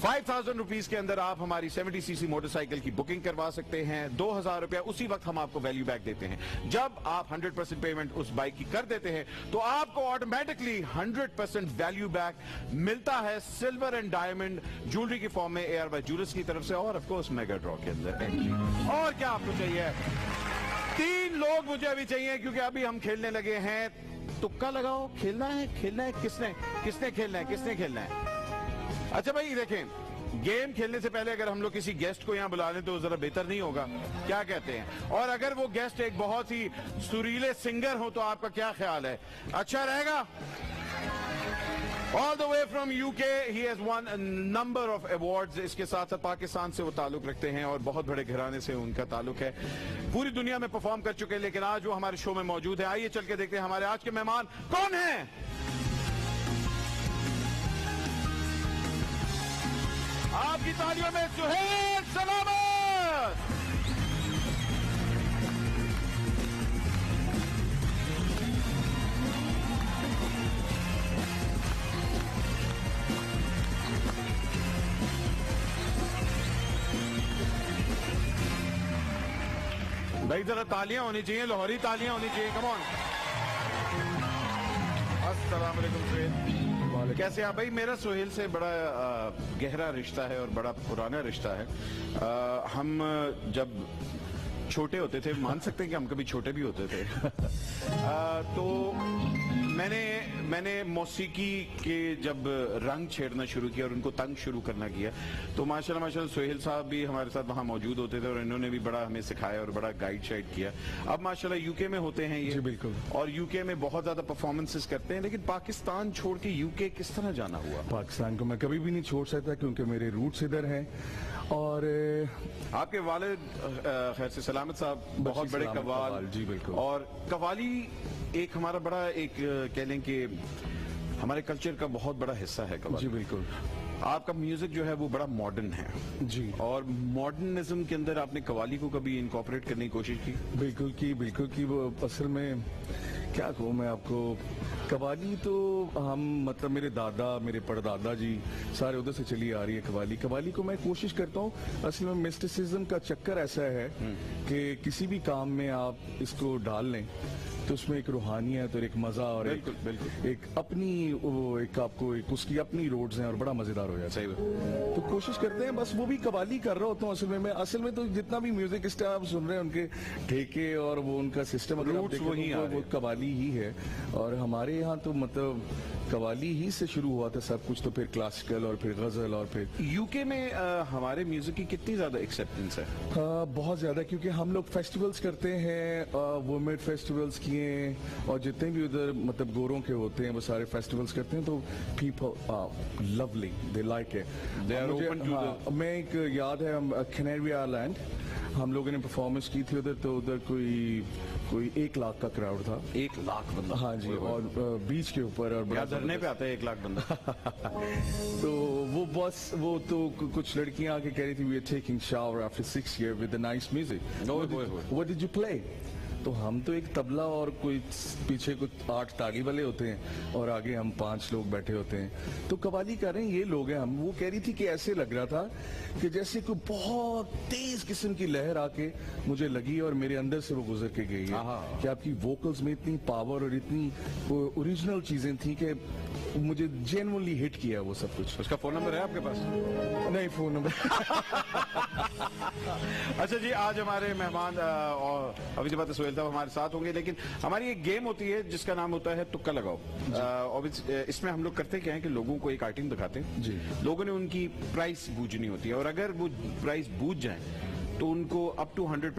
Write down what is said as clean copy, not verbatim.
5,000 rupees के अंदर आप हमारी 70cc मोटरसाइकिल की बुकिंग करवा सकते हैं। 2,000 रुपया उसी वक्त हम आपको वैल्यू बैक देते हैं। जब आप 100% पेमेंट उस बाइक की कर देते हैं तो आपको ऑटोमेटिकली 100% वैल्यू बैक मिलता है सिल्वर एंड डायमंड ज्वेलरी की फॉर्म में AR बाय ज्वेलर्स की तरफ से, और ऑफ कोर्स मेगा ड्रॉ के अंदर एंट्री। और क्या आपको चाहिए? 3 लोग मुझे अभी चाहिए, क्योंकि अभी हम खेलने लगे हैं। तुक्का लगाओ। खेलना है किसने खेलना है? अच्छा भाई देखें, गेम खेलने से पहले अगर हम लोग किसी गेस्ट को यहां बुला लें तो जरा बेहतर नहीं होगा? क्या कहते हैं? और अगर वो गेस्ट एक बहुत ही सुरीले सिंगर हो तो आपका क्या ख्याल है? अच्छा रहेगा? All the way from UK, he has won a number of awards. इसके साथ साथ पाकिस्तान से वो ताल्लुक रखते हैं और बहुत बड़े घराने से उनका ताल्लुक है। पूरी दुनिया में परफॉर्म कर चुके हैं, लेकिन आज वो हमारे शो में मौजूद है। आइए चल के देखते हैं हमारे आज के मेहमान कौन हैं। आपकी तालियों में सुहेल सलामत। भाई जरा तालियां होनी चाहिए, लाहौरी तालियां होनी चाहिए। Come on. अस्सलाम वालेकुम सुहेल, कैसे आप? भाई मेरा सुहेल से बड़ा गहरा रिश्ता है और बड़ा पुराना रिश्ता है। हम जब छोटे होते थे, मान सकते हैं कि हम कभी छोटे भी होते थे तो मैंने मौसीकी के जब रंग छेड़ना शुरू किया और उनको तंग शुरू करना किया, तो माशाल्लाह सुहेल साहब भी हमारे साथ वहां मौजूद होते थे और इन्होंने भी बड़ा हमें सिखाया और बड़ा गाइड शाइड किया। अब माशाल्लाह यूके में होते हैं ये। जी बिल्कुल। और यूके में बहुत ज्यादा परफॉर्मेंसेस करते हैं, लेकिन पाकिस्तान छोड़ के यूके किस तरह जाना हुआ? पाकिस्तान को मैं कभी भी नहीं छोड़ सकता क्योंकि मेरे रूट्स इधर हैं। और आपके वालिद खैर से सलामत साहब बहुत बड़े कव्वाल। जी बिल्कुल। और कव्वाली एक हमारा बड़ा एक कह लें कि हमारे कल्चर का बहुत बड़ा हिस्सा है कव्वाली। जी बिल्कुल। आपका म्यूजिक जो है वो बड़ा मॉडर्न है जी, और मॉडर्निज्म के अंदर आपने कव्वाली को कभी इनकॉर्पोरेट करने की कोशिश की? बिल्कुल की वो असल में क्या कहूँ मैं आपको, कव्वाली तो हम मतलब मेरे दादा मेरे परदादा जी सारे उधर से चली आ रही है कव्वाली को मैं कोशिश करता हूँ। असल में मिस्टिसिज्म का चक्कर ऐसा है कि किसी भी काम में आप इसको डाल लें तो उसमें एक रूहानियत और एक मजा और बिल्कुल। एक अपनी एक आपको एक उसकी अपनी रोड्स हैं और बड़ा मजेदार हो जाता है। तो कोशिश करते हैं, बस वो भी कव्वाली कर रहा होता हूँ। असल में तो जितना भी म्यूजिक स्टाइल आप सुन रहे हैं उनके ठेके और वो उनका सिस्टम वो कव्वाली ही है। और हमारे यहाँ तो मतलब कव्वाली ही से शुरू हुआ था सब कुछ, तो फिर क्लासिकल और फिर गजल और फिर यूके में हमारे म्यूजिक की कितनी ज्यादा एक्सेप्टेंस है? बहुत ज्यादा, क्योंकि हम लोग फेस्टिवल्स करते हैं, वुमेन फेस्टिवल्स किए और जितने भी उधर मतलब गोरों के होते हैं वो सारे फेस्टिवल्स करते हैं। तो people lovely, they like it, they are open to. मैं एक याद है कैनेरी आइलैंड हम लोगों ने परफॉर्मेंस की थी उधर, तो उधर कोई 1 लाख का क्राउड था। 1 लाख बंदा? हाँ जी। और बीच के ऊपर और बड़ा धरने पे आता है 1 लाख बंदा तो वो बस वो तो कुछ लड़कियां आके कह रही थी we are taking shower after 6 years with nice music, what did you play? तो हम तो एक तबला और कोई पीछे कुछ 8 ताली वाले होते हैं और आगे हम 5 लोग बैठे होते हैं। तो कव्वाली कर रहे हैं ये लोग हैं हम। वो कह रही थी कि ऐसे लग रहा था कि जैसे कोई बहुत तेज किस्म की लहर आके मुझे लगी और मेरे अंदर से वो गुजर के गई है कि आपकी वोकल्स में इतनी पावर और इतनी ओरिजिनल चीजें थी कि मुझे जेन्युइनली हिट किया वो सब कुछ। उसका फोन नंबर है आपके पास? नहीं, फोन नंबर अच्छा जी, आज हमारे मेहमान और अभी बात सुहेल साहब हमारे साथ होंगे, लेकिन हमारी एक गेम होती है जिसका नाम होता है तुक्का लगाओ। और इसमें हम लोग करते क्या है कि लोगों को एक आइटम दिखाते हैं जी, लोगों ने उनकी प्राइस बूझनी होती है और अगर वो प्राइस बूझ जाए तो उनको अप टू 100%